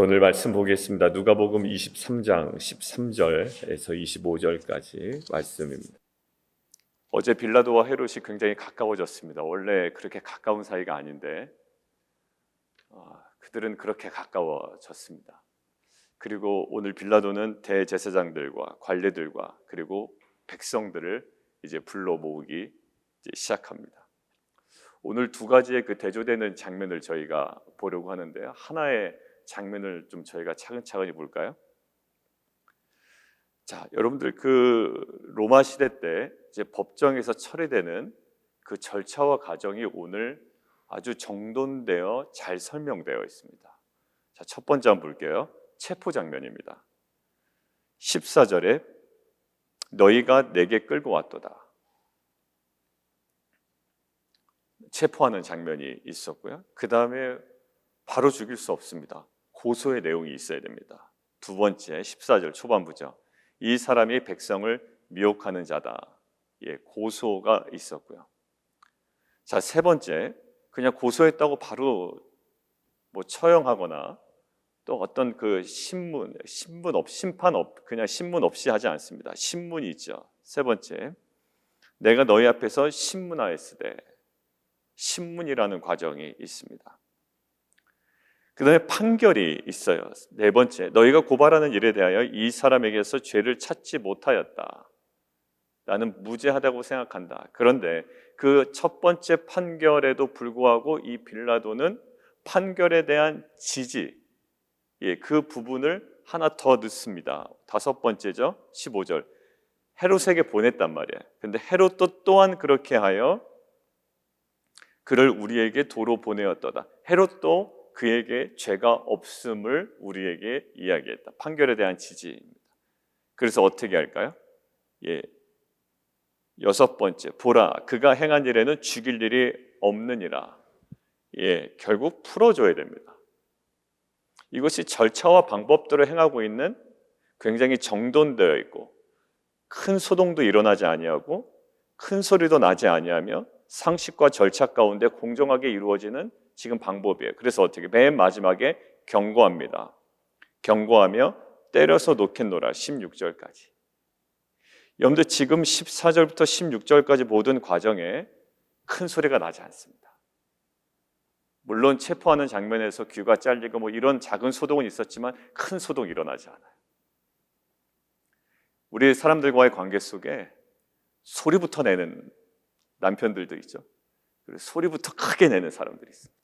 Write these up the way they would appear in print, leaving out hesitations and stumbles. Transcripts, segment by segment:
자, 오늘 말씀 보겠습니다. 누가복음 23장 13절에서 25절까지 말씀입니다. 어제 빌라도와 헤롯이 굉장히 가까워졌습니다. 원래 그렇게 가까운 사이가 아닌데 그들은 그렇게 가까워졌습니다. 그리고 오늘 빌라도는 대제사장들과 관리들과 그리고 백성들을 이제 불러 모으기 시작합니다. 오늘 두 가지의 그 대조되는 장면을 저희가 보려고 하는데요. 하나의 장면을 좀 저희가 차근차근히 볼까요? 자, 여러분들 그 로마 시대 때 이제 법정에서 처리되는 그 절차와 과정이 오늘 아주 정돈되어 잘 설명되어 있습니다. 자, 첫 번째 한번 볼게요. 체포 장면입니다. 14절에 너희가 내게 끌고 왔도다. 체포하는 장면이 있었고요. 그 다음에 바로 죽일 수 없습니다. 고소의 내용이 있어야 됩니다. 두 번째 14절 초반부죠. 이 사람이 백성을 미혹하는 자다. 고소가 있었고요. 자, 세 번째 그냥 고소했다고 바로 처형하거나 또 어떤 그 심판 없이 하지 않습니다. 신문이 있죠. 세 번째, 내가 너희 앞에서 신문하였으되, 신문이라는 과정이 있습니다. 그 다음에 판결이 있어요. 네 번째, 너희가 고발하는 일에 대하여 이 사람에게서 죄를 찾지 못하였다. 나는 무죄하다고 생각한다. 그런데 그 첫 번째 판결에도 불구하고 이 빌라도는 판결에 대한 지지, 그 부분을 하나 더 넣습니다. 다섯 번째죠. 15절. 헤롯에게 보냈단 말이에요. 근데 헤롯도 또한 그렇게 하여 그를 우리에게 도로 보내었도다. 헤롯도 그에게 죄가 없음을 우리에게 이야기했다. 판결에 대한 지지입니다. 그래서 어떻게 할까요? 여섯 번째, 보라, 그가 행한 일에는 죽일 일이 없느니라. 결국 풀어줘야 됩니다. 이것이 절차와 방법대로 행하고 있는 굉장히 정돈되어 있고 큰 소동도 일어나지 아니하고 큰 소리도 나지 아니하며 상식과 절차 가운데 공정하게 이루어지는 지금 방법이에요. 그래서 어떻게 맨 마지막에 경고합니다. 경고하며 때려서 놓겠노라. 16절까지. 여러분들 지금 14절부터 16절까지 모든 과정에 큰 소리가 나지 않습니다. 물론 체포하는 장면에서 귀가 잘리고 이런 작은 소동은 있었지만 큰 소동이 일어나지 않아요. 우리 사람들과의 관계 속에 소리부터 내는 남편들도 있죠. 그리고 소리부터 크게 내는 사람들이 있습니다.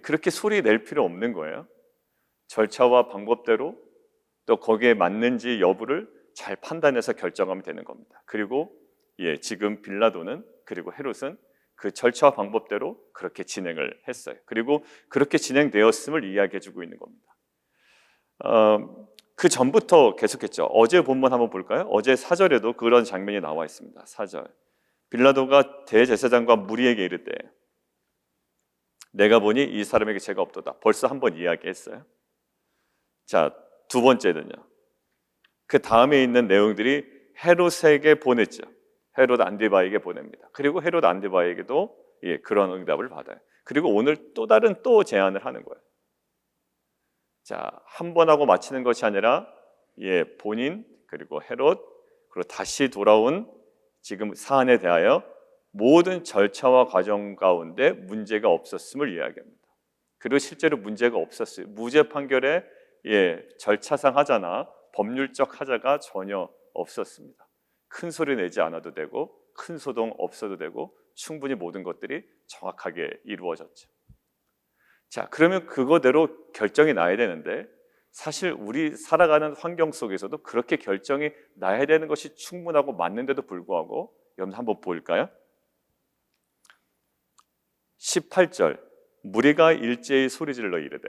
그렇게 소리 낼 필요 없는 거예요. 절차와 방법대로 또 거기에 맞는지 여부를 잘 판단해서 결정하면 되는 겁니다. 그리고 지금 빌라도는 그리고 헤롯은 그 절차와 방법대로 그렇게 진행을 했어요. 그리고 그렇게 진행되었음을 이야기해주고 있는 겁니다. 그 전부터 계속했죠. 어제 본문 한번 볼까요? 어제 4절에도 그런 장면이 나와 있습니다. 4절. 빌라도가 대제사장과 무리에게 이르되 내가 보니 이 사람에게 죄가 없도다. 벌써 한번 이야기했어요. 자, 두 번째는요. 그 다음에 있는 내용들이 헤롯에게 보냈죠. 헤롯 안디바에게 보냅니다. 그리고 헤롯 안디바에게도 그런 응답을 받아요. 그리고 오늘 또 다른 제안을 하는 거예요. 자, 한 번 하고 마치는 것이 아니라 본인 그리고 헤롯 그리고 다시 돌아온 지금 사안에 대하여 모든 절차와 과정 가운데 문제가 없었음을 이야기합니다. 그리고 실제로 문제가 없었어요. 무죄 판결에 절차상 하자나 법률적 하자가 전혀 없었습니다. 큰 소리 내지 않아도 되고 큰 소동 없어도 되고 충분히 모든 것들이 정확하게 이루어졌죠. 자, 그러면 그거대로 결정이 나야 되는데 사실 우리 살아가는 환경 속에서도 그렇게 결정이 나야 되는 것이 충분하고 맞는데도 불구하고 여러분 한번 볼까요? 18절 무리가 일제히 소리질러 이르되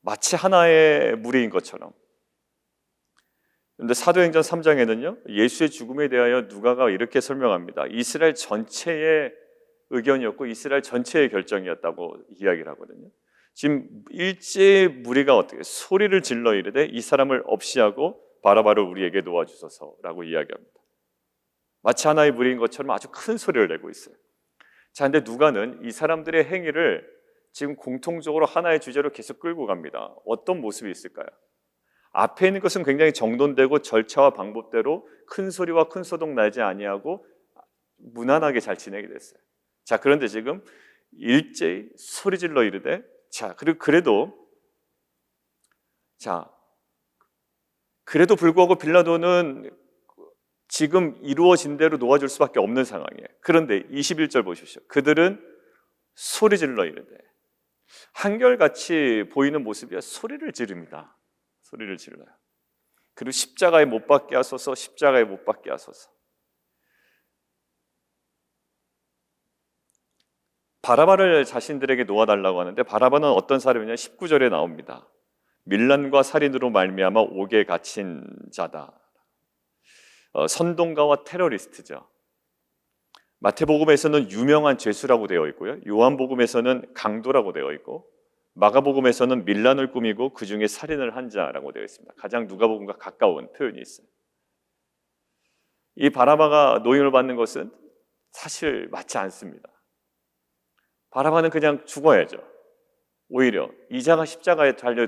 마치 하나의 무리인 것처럼. 그런데 사도행전 3장에는요 예수의 죽음에 대하여 누가가 이렇게 설명합니다. 이스라엘 전체의 의견이었고 이스라엘 전체의 결정이었다고 이야기를 하거든요. 지금 일제히 무리가 어떻게 소리를 질러 이르되 이 사람을 없이 하고 바라바를 우리에게 놓아주소서라고 이야기합니다. 마치 하나의 무리인 것처럼 아주 큰 소리를 내고 있어요. 자, 근데 누가는 이 사람들의 행위를 지금 공통적으로 하나의 주제로 계속 끌고 갑니다. 어떤 모습이 있을까요? 앞에 있는 것은 굉장히 정돈되고 절차와 방법대로 큰 소리와 큰 소동 나지 아니하고 무난하게 잘 진행이 됐어요. 자, 그런데 지금 일제히 소리질러 이르되, 자, 그리고 그래도 불구하고 빌라도는 지금 이루어진 대로 놓아줄 수밖에 없는 상황이에요. 그런데 21절 보십시오. 그들은 소리질러 이르되, 한결같이 보이는 모습이야. 소리를 지릅니다. 소리를 질러요. 그리고 십자가에 못 박게 하소서, 십자가에 못 박게 하소서. 바라바를 자신들에게 놓아달라고 하는데, 바라바는 어떤 사람이냐? 19절에 나옵니다. 밀란과 살인으로 말미암아 옥에 갇힌 자다. 선동가와 테러리스트죠. 마태복음에서는 유명한 죄수라고 되어 있고요, 요한복음에서는 강도라고 되어 있고, 마가복음에서는 밀란을 꾸미고 그 중에 살인을 한 자라고 되어 있습니다. 가장 누가복음과 가까운 표현이 있어요. 이 바라바가 노임을 받는 것은 사실 맞지 않습니다. 바라바는 그냥 죽어야죠. 오히려 이자가 십자가에 달려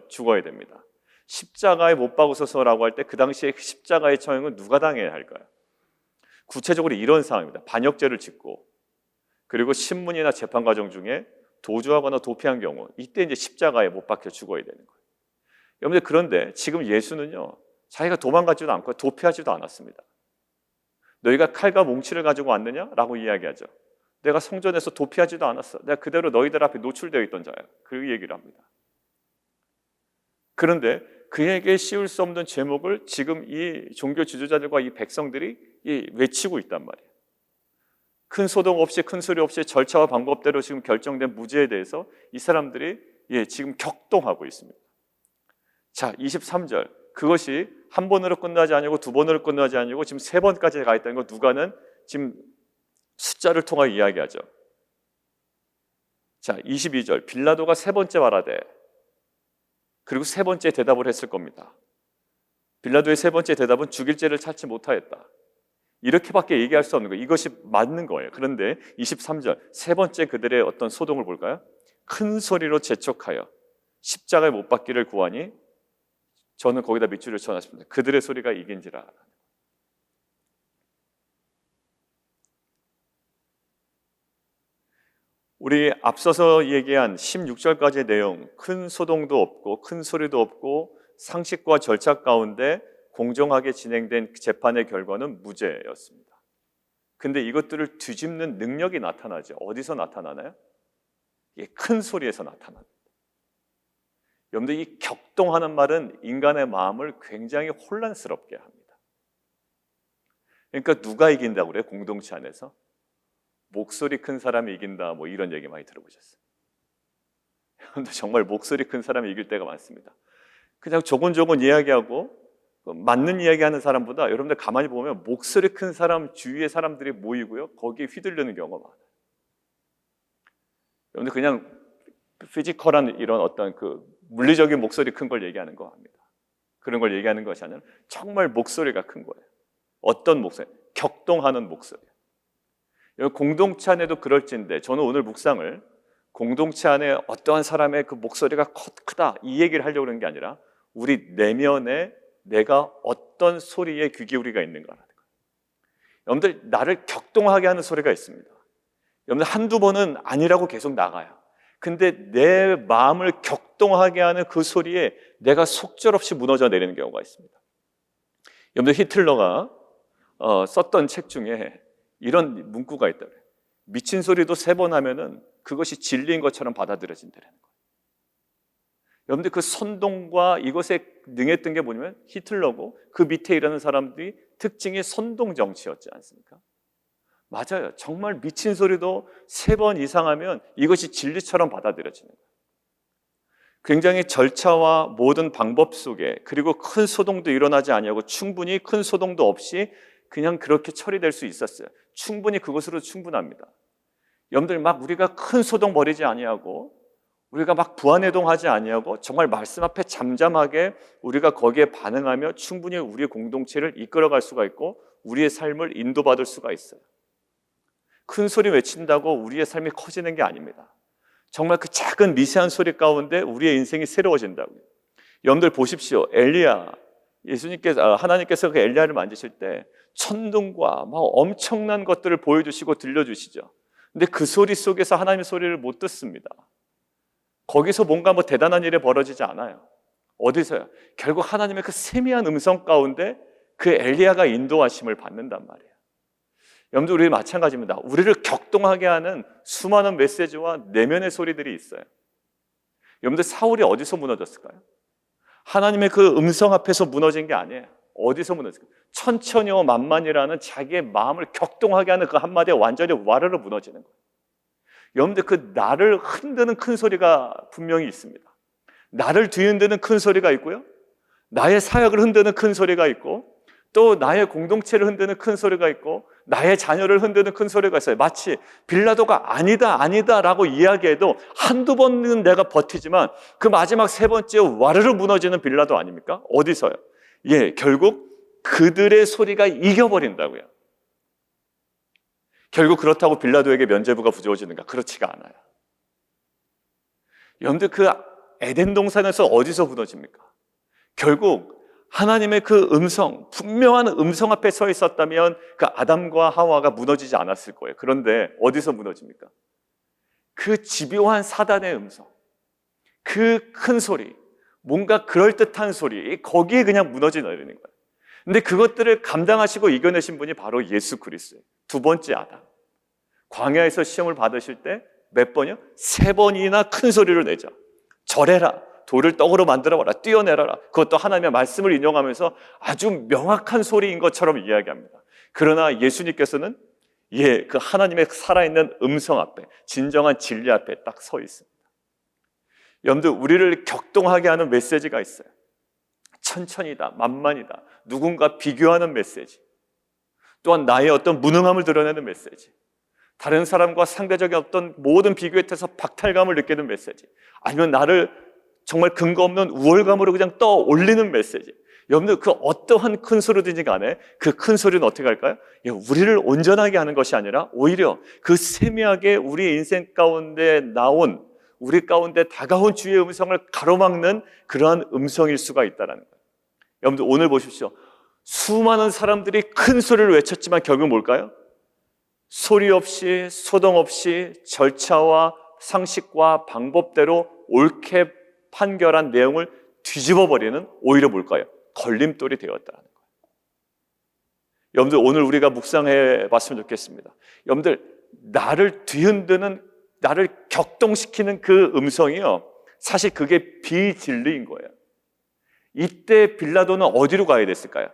죽어야 됩니다. 십자가에 못 박으소서라고 할 때 그 당시에 십자가의 처형은 누가 당해야 할까요? 구체적으로 이런 상황입니다. 반역죄를 짓고, 그리고 신문이나 재판 과정 중에 도주하거나 도피한 경우, 이때 이제 십자가에 못 박혀 죽어야 되는 거예요. 여러분들, 그런데 지금 예수는요, 자기가 도망가지도 않고 도피하지도 않았습니다. 너희가 칼과 몽치를 가지고 왔느냐? 라고 이야기하죠. 내가 성전에서 도피하지도 않았어. 내가 그대로 너희들 앞에 노출되어 있던 자야. 그 얘기를 합니다. 그런데 그에게 씌울 수 없는 죄목을 지금 이 종교 지도자들과 이 백성들이 외치고 있단 말이에요. 큰 소동 없이, 큰 소리 없이 절차와 방법대로 지금 결정된 무죄에 대해서 이 사람들이 지금 격동하고 있습니다. 자, 23절. 그것이 한 번으로 끝나지 아니고 두 번으로 끝나지 아니고 지금 세 번까지 가 있다는 거 누가는 지금 숫자를 통해 이야기하죠. 자, 22절. 빌라도가 세 번째 말하되, 그리고 세 번째 대답을 했을 겁니다. 빌라도의 세 번째 대답은 죽일 죄를 찾지 못하였다. 이렇게밖에 얘기할 수 없는 거예요. 이것이 맞는 거예요. 그런데 23절, 세 번째 그들의 어떤 소동을 볼까요? 큰 소리로 재촉하여 십자가에 못 박기를 구하니, 저는 거기다 밑줄을 쳐놨습니다. 그들의 소리가 이긴지라. 우리 앞서서 얘기한 16절까지의 내용, 큰 소동도 없고 큰 소리도 없고 상식과 절차 가운데 공정하게 진행된 재판의 결과는 무죄였습니다. 근데 이것들을 뒤집는 능력이 나타나죠. 어디서 나타나나요? 큰 소리에서 나타납니다. 여러분들, 이 격동하는 말은 인간의 마음을 굉장히 혼란스럽게 합니다. 그러니까 누가 이긴다고 그래요? 공동체 안에서? 목소리 큰 사람이 이긴다, 뭐 이런 얘기 많이 들어보셨어요. 여러분들, 정말 목소리 큰 사람이 이길 때가 많습니다. 그냥 조곤조곤 이야기하고 맞는 이야기하는 사람보다, 여러분들 가만히 보면 목소리 큰 사람 주위에 사람들이 모이고요, 거기에 휘둘리는 경우가 많아요. 여러분들, 그냥 피지컬한 이런 어떤 그 물리적인 목소리 큰 걸 얘기하는 거 합니다. 그런 걸 얘기하는 것이 아니라 정말 목소리가 큰 거예요. 어떤 목소리? 격동하는 목소리. 공동체 안에도 그럴진데, 저는 오늘 묵상을 공동체 안에 어떠한 사람의 그 목소리가 크다 이 얘기를 하려고 하는 게 아니라 우리 내면에 내가 어떤 소리에 귀 기울이가 있는가라는 거예요. 여러분들, 나를 격동하게 하는 소리가 있습니다. 여러분들, 한두 번은 아니라고 계속 나가요. 근데 내 마음을 격동하게 하는 그 소리에 내가 속절없이 무너져 내리는 경우가 있습니다. 여러분들, 히틀러가 썼던 책 중에 이런 문구가 있다고요. 미친 소리도 3번 하면은 그것이 진리인 것처럼 받아들여진다는 거예요. 여러분들, 그 선동과 이것에 능했던 게 뭐냐면 히틀러고, 그 밑에 일하는 사람들이 특징이 선동 정치였지 않습니까? 맞아요. 정말 미친 소리도 3번 이상 하면 이것이 진리처럼 받아들여지는 거예요. 굉장히 절차와 모든 방법 속에, 그리고 큰 소동도 일어나지 아니하고 충분히 큰 소동도 없이 그냥 그렇게 처리될 수 있었어요. 충분히 그것으로 충분합니다. 여러분들, 막 우리가 큰 소동 벌이지 아니하고, 우리가 막 부안해동하지 아니하고, 정말 말씀 앞에 잠잠하게 우리가 거기에 반응하며 충분히 우리의 공동체를 이끌어갈 수가 있고 우리의 삶을 인도받을 수가 있어요. 큰 소리 외친다고 우리의 삶이 커지는 게 아닙니다. 정말 그 작은 미세한 소리 가운데 우리의 인생이 새로워진다고요. 여러분들 보십시오. 엘리야, 하나님께서 그 엘리야를 만지실 때 천둥과 막 엄청난 것들을 보여주시고 들려주시죠. 근데 그 소리 속에서 하나님의 소리를 못 듣습니다. 거기서 뭔가 대단한 일이 벌어지지 않아요. 어디서요? 결국 하나님의 그 세미한 음성 가운데 그 엘리야가 인도하심을 받는단 말이에요. 여러분들, 우리 마찬가지입니다. 우리를 격동하게 하는 수많은 메시지와 내면의 소리들이 있어요. 여러분들, 사울이 어디서 무너졌을까요? 하나님의 그 음성 앞에서 무너진 게 아니에요. 어디서 무너졌을까요? 천천히와 만만이라는 자기의 마음을 격동하게 하는 그 한마디에 완전히 와르르 무너지는 거예요. 여러분들, 그 나를 흔드는 큰 소리가 분명히 있습니다. 나를 뒤흔드는 큰 소리가 있고요, 나의 사역을 흔드는 큰 소리가 있고, 또 나의 공동체를 흔드는 큰 소리가 있고, 나의 자녀를 흔드는 큰 소리가 있어요. 마치 빌라도가 아니다 라고 이야기해도 한두 번은 내가 버티지만 그 마지막 세 번째 와르르 무너지는 빌라도 아닙니까? 어디서요? 결국 그들의 소리가 이겨버린다고요. 결국 그렇다고 빌라도에게 면죄부가 부어지는가? 그렇지가 않아요. 여러분들, 그 에덴 동산에서 어디서 무너집니까? 결국 하나님의 그 음성, 분명한 음성 앞에 서 있었다면 그 아담과 하와가 무너지지 않았을 거예요. 그런데 어디서 무너집니까? 그 집요한 사단의 음성, 그 큰 소리, 뭔가 그럴듯한 소리, 거기에 그냥 무너져 내리는 거예요. 근데 그것들을 감당하시고 이겨내신 분이 바로 예수 그리스도예요. 두 번째 아담. 광야에서 시험을 받으실 때 몇 번이요? 3번이나 큰 소리를 내죠. 절해라, 돌을 떡으로 만들어봐라, 뛰어내라라. 그것도 하나님의 말씀을 인용하면서 아주 명확한 소리인 것처럼 이야기합니다. 그러나 예수님께서는 그 하나님의 살아있는 음성 앞에, 진정한 진리 앞에 딱 서 있습니다. 여러분들, 우리를 격동하게 하는 메시지가 있어요. 천천히다, 만만이다, 누군가 비교하는 메시지, 또한 나의 어떤 무능함을 드러내는 메시지, 다른 사람과 상대적인 어떤 모든 비교에 대해서 박탈감을 느끼는 메시지, 아니면 나를 정말 근거 없는 우월감으로 그냥 떠올리는 메시지. 여러분들, 그 어떠한 큰 소리든지 간에 그 큰 소리는 어떻게 할까요? 우리를 온전하게 하는 것이 아니라 오히려 그 세미하게 우리 인생 가운데 나온, 우리 가운데 다가온 주의 음성을 가로막는 그러한 음성일 수가 있다는 거예요. 여러분들, 오늘 보십시오. 수많은 사람들이 큰 소리를 외쳤지만 결국 뭘까요? 소리 없이, 소동 없이 절차와 상식과 방법대로 옳게 판결한 내용을 뒤집어버리는, 오히려 뭘까요? 걸림돌이 되었다는 거예요. 여러분들, 오늘 우리가 묵상해 봤으면 좋겠습니다. 여러분들, 나를 뒤흔드는, 나를 격동시키는 그 음성이요, 사실 그게 비진리인 거예요. 이때 빌라도는 어디로 가야 됐을까요?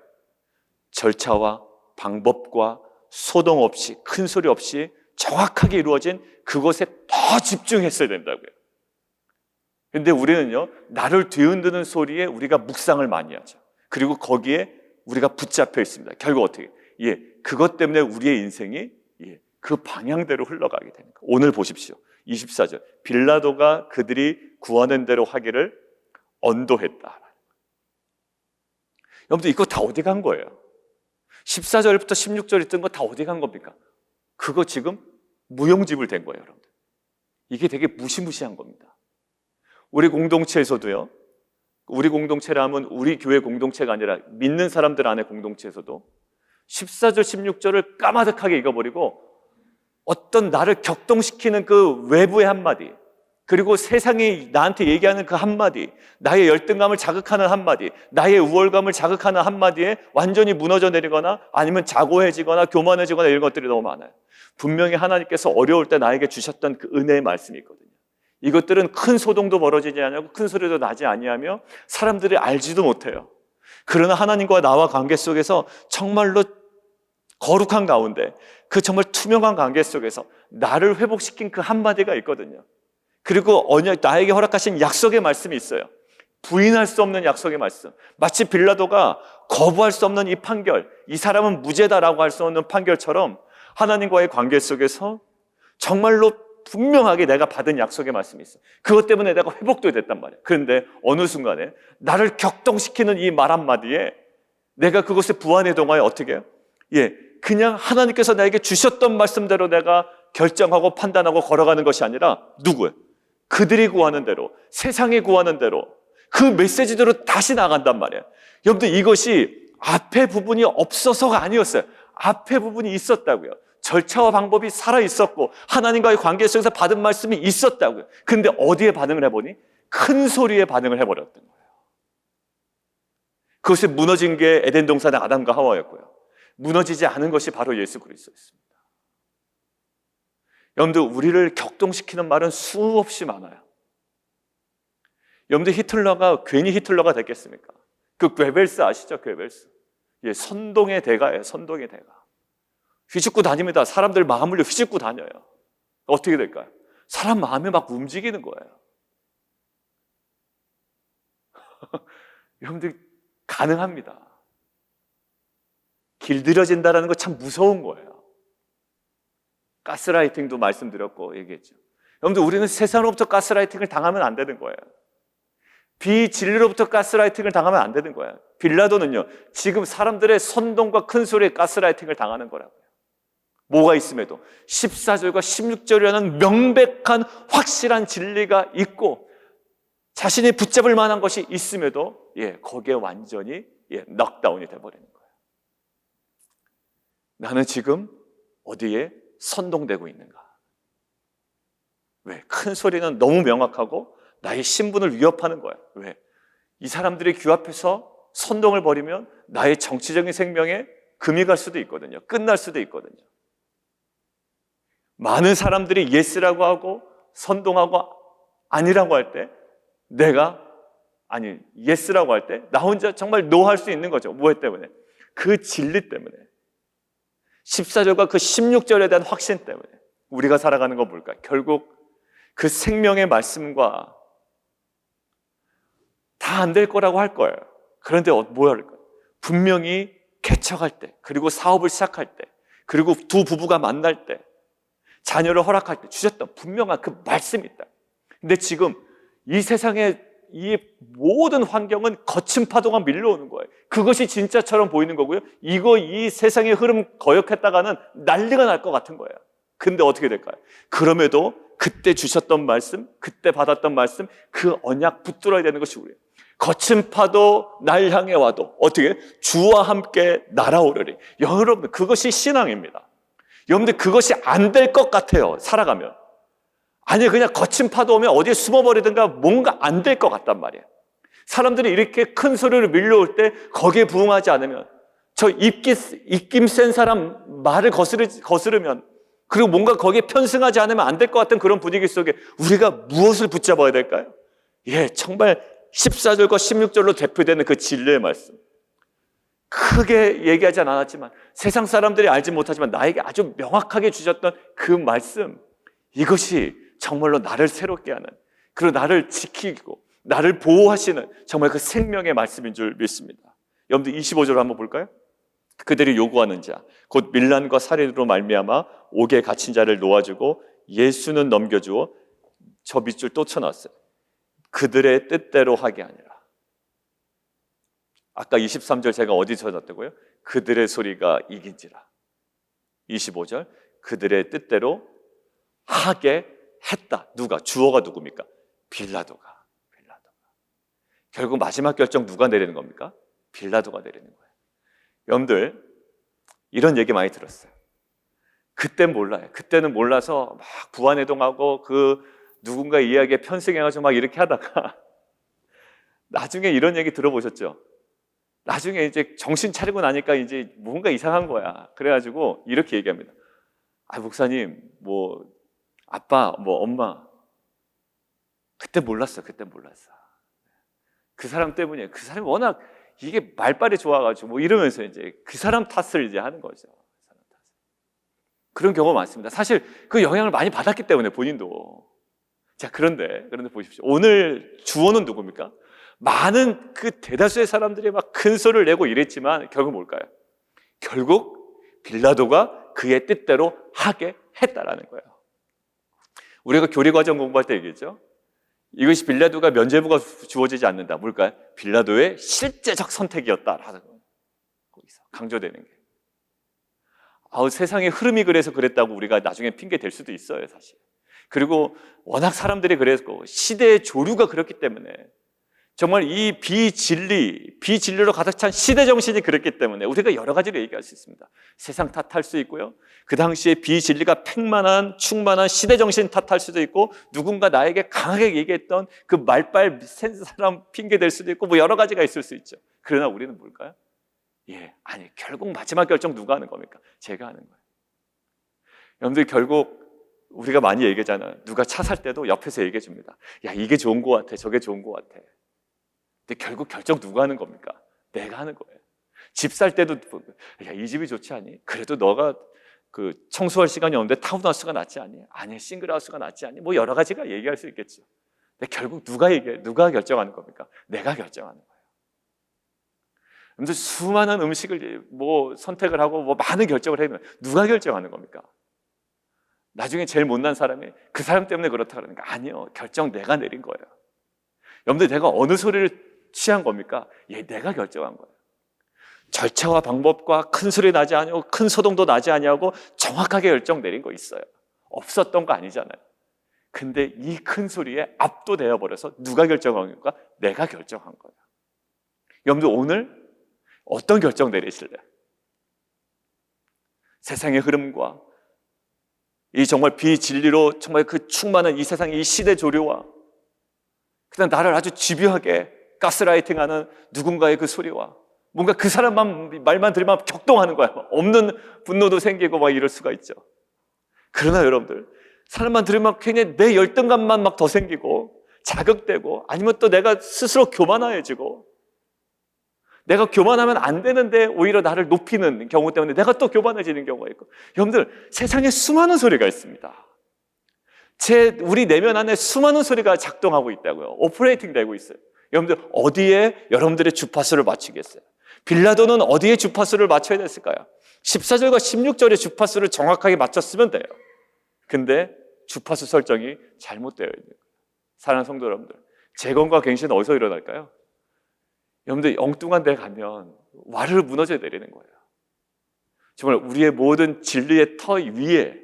절차와 방법과 소동 없이, 큰 소리 없이 정확하게 이루어진 그것에 더 집중했어야 된다고요. 근데 우리는요, 나를 뒤흔드는 소리에 우리가 묵상을 많이 하죠. 그리고 거기에 우리가 붙잡혀 있습니다. 결국 어떻게? 그것 때문에 우리의 인생이 그 방향대로 흘러가게 되는 거예요. 오늘 보십시오. 24절. 빌라도가 그들이 구하는 대로 하기를 언도했다. 여러분들, 이거 다 어디 간 거예요? 14절부터 16절 있던 거 다 어디 간 겁니까? 그거 지금 무용지물 된 거예요, 여러분들. 이게 되게 무시무시한 겁니다. 우리 공동체에서도요, 우리 공동체라면 우리 교회 공동체가 아니라 믿는 사람들 안에 공동체에서도 14절, 16절을 까마득하게 읽어버리고 어떤 나를 격동시키는 그 외부의 한마디, 그리고 세상이 나한테 얘기하는 그 한마디, 나의 열등감을 자극하는 한마디, 나의 우월감을 자극하는 한마디에 완전히 무너져 내리거나 아니면 자고해지거나 교만해지거나 이런 것들이 너무 많아요. 분명히 하나님께서 어려울 때 나에게 주셨던 그 은혜의 말씀이 있거든요. 이것들은 큰 소동도 벌어지지 않고 큰 소리도 나지 아니하며 사람들이 알지도 못해요. 그러나 하나님과 나와 관계 속에서 정말로 거룩한 가운데, 그 정말 투명한 관계 속에서 나를 회복시킨 그 한마디가 있거든요. 그리고 나에게 허락하신 약속의 말씀이 있어요. 부인할 수 없는 약속의 말씀. 마치 빌라도가 거부할 수 없는 이 판결, 이 사람은 무죄다라고 할 수 없는 판결처럼 하나님과의 관계 속에서 정말로 분명하게 내가 받은 약속의 말씀이 있어요. 그것 때문에 내가 회복도 됐단 말이에요. 그런데 어느 순간에 나를 격동시키는 이 말 한마디에 내가 그것에 부안에 동하여 어떻게 해요? 그냥 하나님께서 나에게 주셨던 말씀대로 내가 결정하고 판단하고 걸어가는 것이 아니라 누구예요? 그들이 구하는 대로, 세상이 구하는 대로 그 메시지대로 다시 나간단 말이에요. 여러분들, 이것이 앞에 부분이 없어서가 아니었어요. 앞에 부분이 있었다고요. 절차와 방법이 살아있었고 하나님과의 관계 속에서 받은 말씀이 있었다고요. 근데 어디에 반응을 해보니 큰 소리에 반응을 해버렸던 거예요. 그것이 무너진 게 에덴 동산의 아담과 하와였고요. 무너지지 않은 것이 바로 예수 그리스도였습니다. 여러분들, 우리를 격동시키는 말은 수없이 많아요. 여러분들, 히틀러가 괜히 히틀러가 됐겠습니까? 그 괴벨스 아시죠? 괴벨스. 예, 선동의 대가예요. 선동의 대가. 휘짓고 다닙니다. 사람들 마음을 휘짓고 다녀요. 어떻게 될까요? 사람 마음이 막 움직이는 거예요. 여러분들, 가능합니다. 길들여진다는 거 참 무서운 거예요. 가스라이팅도 말씀드렸고 얘기했죠. 여러분들, 우리는 세상으로부터 가스라이팅을 당하면 안 되는 거예요. 비진리로부터 가스라이팅을 당하면 안 되는 거예요. 빌라도는요, 지금 사람들의 선동과 큰 소리에 가스라이팅을 당하는 거라고요. 뭐가 있음에도 14절과 16절이라는 명백한 확실한 진리가 있고 자신이 붙잡을 만한 것이 있음에도 거기에 완전히 넉다운이 돼버리는 거예요. 나는 지금 어디에 선동되고 있는가? 왜? 큰 소리는 너무 명확하고 나의 신분을 위협하는 거예요. 왜? 이 사람들의 귀 앞에서 선동을 벌이면 나의 정치적인 생명에 금이 갈 수도 있거든요. 끝날 수도 있거든요. 많은 사람들이 예스라고 하고 선동하고 아니라고 할 때 예스라고 할 때 나 혼자 정말 노할 수 있는 거죠. 무엇 때문에? 그 진리 때문에. 14절과 그 16절에 대한 확신 때문에 우리가 살아가는 건 뭘까요? 결국 그 생명의 말씀과 다 안 될 거라고 할 거예요. 그런데 뭐 할까요? 분명히 개척할 때, 그리고 사업을 시작할 때, 그리고 두 부부가 만날 때, 자녀를 허락할 때 주셨던 분명한 그 말씀이 있다. 근데 지금 이 세상의 이 모든 환경은 거친 파도가 밀려오는 거예요. 그것이 진짜처럼 보이는 거고요. 이 세상의 흐름 거역했다가는 난리가 날 것 같은 거예요. 근데 어떻게 될까요? 그럼에도 그때 주셨던 말씀, 그때 받았던 말씀, 그 언약 붙들어야 되는 것이 우리예요. 거친 파도 날 향해 와도 어떻게? 주와 함께 날아오르리. 여러분, 그것이 신앙입니다. 여러분들, 그것이 안 될 것 같아요. 살아가면. 아니, 그냥 거친 파도 오면 어디에 숨어버리든가 뭔가 안 될 것 같단 말이에요. 사람들이 이렇게 큰 소리로 밀려올 때 거기에 부응하지 않으면, 저 입김 센 사람 말을 거스르면, 그리고 뭔가 거기에 편승하지 않으면 안 될 것 같은 그런 분위기 속에 우리가 무엇을 붙잡아야 될까요? 정말 14절과 16절로 대표되는 그 진리의 말씀. 크게 얘기하진 않았지만 세상 사람들이 알지 못하지만 나에게 아주 명확하게 주셨던 그 말씀, 이것이 정말로 나를 새롭게 하는, 그리고 나를 지키고 나를 보호하시는 정말 그 생명의 말씀인 줄 믿습니다. 여러분들, 25절 한번 볼까요? 그들이 요구하는 자 곧 밀란과 살인으로 말미암아 옥에 갇힌 자를 놓아주고 예수는 넘겨주어 저 밑줄 또 쳐놨어요. 그들의 뜻대로 하게 아니라. 아까 23절 제가 어디 쳐놨다고요? 그들의 소리가 이긴지라. 25절 그들의 뜻대로 하게 했다. 누가? 주어가 누굽니까? 빌라도가. 결국 마지막 결정 누가 내리는 겁니까? 빌라도가 내리는 거예요. 여러분들, 이런 얘기 많이 들었어요. 그땐 몰라요. 그때는 몰라서 막 부안해동하고 그 누군가 이야기에 편승해가지고 막 이렇게 하다가 나중에 이런 얘기 들어보셨죠? 나중에 이제 정신 차리고 나니까 이제 뭔가 이상한 거야. 그래가지고 이렇게 얘기합니다. 목사님, 아빠, 엄마, 그때 몰랐어. 그 사람 때문이에요. 그 사람이 워낙 이게 말빨이 좋아가지고 이러면서 이제 그 사람 탓을 이제 하는 거죠. 그런 경우가 많습니다. 사실 그 영향을 많이 받았기 때문에 본인도. 자, 그런데 보십시오. 오늘 주어는 누굽니까? 많은 그 대다수의 사람들이 막 큰 소리를 내고 이랬지만 결국 뭘까요? 결국 빌라도가 그의 뜻대로 하게 했다라는 거예요. 우리가 교리과정 공부할 때 얘기했죠. 이것이 빌라도가 면죄부가 주어지지 않는다. 뭘까요? 빌라도의 실제적 선택이었다라는 거. 거기서 강조되는 게. 세상의 흐름이 그래서 그랬다고 우리가 나중에 핑계 댈 수도 있어요, 사실. 그리고 워낙 사람들이 그랬고 시대의 조류가 그렇기 때문에 정말 이 비진리로 가득 찬 시대 정신이 그랬기 때문에 우리가 여러 가지로 얘기할 수 있습니다. 세상 탓할 수 있고요. 그 당시에 비진리가 팽만한 충만한 시대 정신 탓할 수도 있고 누군가 나에게 강하게 얘기했던 그 말빨 센 사람 핑계 댈 수도 있고 뭐 여러 가지가 있을 수 있죠. 그러나 우리는 뭘까요? 아니 결국 마지막 결정 누가 하는 겁니까? 제가 하는 거예요. 여러분들 결국 우리가 많이 얘기하잖아요. 누가 차 살 때도 옆에서 얘기해 줍니다. 야, 이게 좋은 거 같아, 저게 좋은 거 같아. 근데 결국 결정 누가 하는 겁니까? 내가 하는 거예요. 집 살 때도 야, 이 집이 좋지 않니? 그래도 너가 그 청소할 시간이 없는데 타운하우스가 낫지 않니? 아니, 싱글하우스가 낫지 않니? 뭐 여러 가지가 얘기할 수 있겠죠. 근데 결국 누가 결정하는 겁니까? 내가 결정하는 거예요. 근데 수많은 음식을 뭐 선택을 하고 뭐 많은 결정을 해야 되면 누가 결정하는 겁니까? 나중에 제일 못난 사람이 그 사람 때문에 그렇다 그러니까 아니요, 결정 내가 내린 거예요. 여러분들 내가 어느 소리를 취한 겁니까? 내가 결정한 거예요. 절차와 방법과 큰 소리 나지 아니하고 큰 소동도 나지 아니하고 정확하게 결정 내린 거 있어요. 없었던 거 아니잖아요. 근데 이 큰 소리에 압도되어 버려서 누가 결정한 겁니까? 내가 결정한 거예요. 여러분들 오늘 어떤 결정 내리실래요? 세상의 흐름과 이 정말 비진리로 정말 그 충만한 이 세상의 이 시대 조류와 그다음 나를 아주 집요하게 가스라이팅하는 누군가의 그 소리와 뭔가 그 사람만 말만 들으면 격동하는 거야. 없는 분노도 생기고 막 이럴 수가 있죠. 그러나 여러분들 사람만 들으면 괜히 내 열등감만 막 더 생기고 자극되고 아니면 또 내가 스스로 교만해지고 내가 교만하면 안 되는데 오히려 나를 높이는 경우 때문에 내가 또 교만해지는 경우가 있고 여러분들 세상에 수많은 소리가 있습니다. 우리 내면 안에 수많은 소리가 작동하고 있다고요. 오퍼레이팅 되고 있어요. 여러분들 어디에 여러분들의 주파수를 맞추겠어요? 빌라도는 어디에 주파수를 맞춰야 됐을까요? 14절과 16절의 주파수를 정확하게 맞췄으면 돼요. 근데 주파수 설정이 잘못되어 있는 거예요. 사랑하는 성도 여러분들, 재건과 갱신은 어디서 일어날까요? 여러분들 엉뚱한 데 가면 와르르 무너져 내리는 거예요. 정말 우리의 모든 진리의 터 위에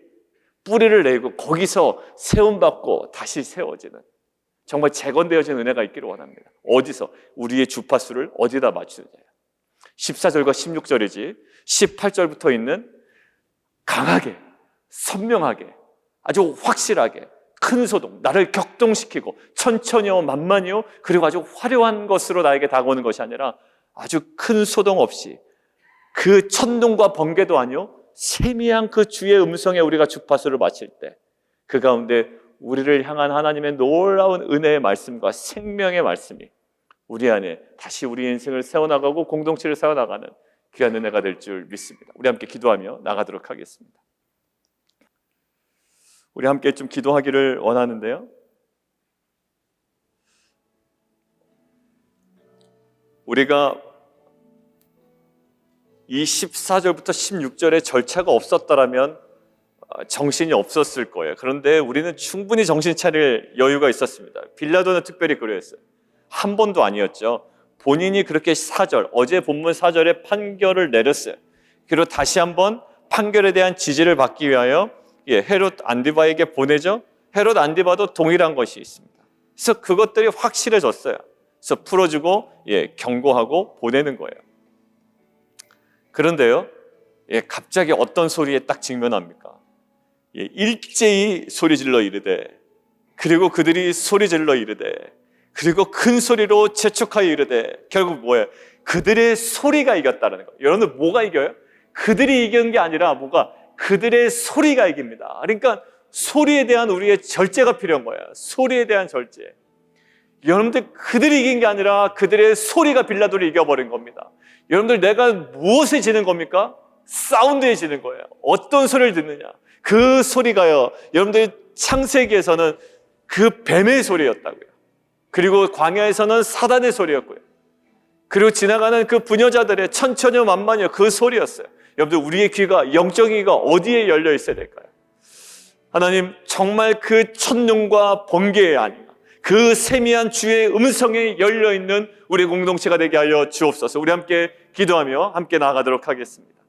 뿌리를 내고 거기서 세움받고 다시 세워지는 정말 재건되어진 은혜가 있기를 원합니다. 어디서? 우리의 주파수를 어디다 맞추느냐. 14절과 16절이지 18절부터 있는 강하게 선명하게 아주 확실하게 큰 소동, 나를 격동시키고 천천히요 만만히요 그리고 아주 화려한 것으로 나에게 다가오는 것이 아니라 아주 큰 소동 없이 그 천둥과 번개도 아니요 세미한 그 주의 음성에 우리가 주파수를 맞출 때 그 가운데 우리를 향한 하나님의 놀라운 은혜의 말씀과 생명의 말씀이 우리 안에 다시 우리 인생을 세워나가고 공동체를 세워나가는 귀한 은혜가 될 줄 믿습니다. 우리 함께 기도하며 나가도록 하겠습니다. 우리 함께 좀 기도하기를 원하는데요. 우리가 이 14절부터 16절의 절차가 없었더라면 정신이 없었을 거예요. 그런데 우리는 충분히 정신 차릴 여유가 있었습니다. 빌라도는 특별히 그랬어요. 한 번도 아니었죠. 본인이 그렇게 어제 본문 4절에 판결을 내렸어요. 그리고 다시 한번 판결에 대한 지지를 받기 위하여 헤롯 안디바에게 보내죠. 헤롯 안디바도 동일한 것이 있습니다. 그래서 그것들이 확실해졌어요. 그래서 풀어주고 경고하고 보내는 거예요. 그런데요, 갑자기 어떤 소리에 딱 직면합니까? 일제히 소리질러 이르되, 그리고 그들이 소리질러 이르되, 그리고 큰 소리로 재촉하여 이르되, 결국 뭐예요? 그들의 소리가 이겼다는 거예요. 여러분들 뭐가 이겨요? 그들이 이기는 게 아니라 그들의 소리가 이깁니다. 그러니까 소리에 대한 우리의 절제가 필요한 거예요. 소리에 대한 절제. 여러분들 그들이 이긴 게 아니라 그들의 소리가 빌라도를 이겨버린 겁니다. 여러분들 내가 무엇에 지는 겁니까? 사운드에 지는 거예요. 어떤 소리를 듣느냐. 그 소리가요, 여러분들 창세기에서는 그 뱀의 소리였다고요. 그리고 광야에서는 사단의 소리였고요. 그리고 지나가는 그 부녀자들의 천천히요 만만히요 그 소리였어요. 여러분들 우리의 귀가 영적인 귀가 어디에 열려 있어야 될까요? 하나님 정말 그 천둥과 번개에 아니라 그 세미한 주의 음성에 열려 있는 우리 공동체가 되게 하여 주옵소서. 우리 함께 기도하며 함께 나아가도록 하겠습니다.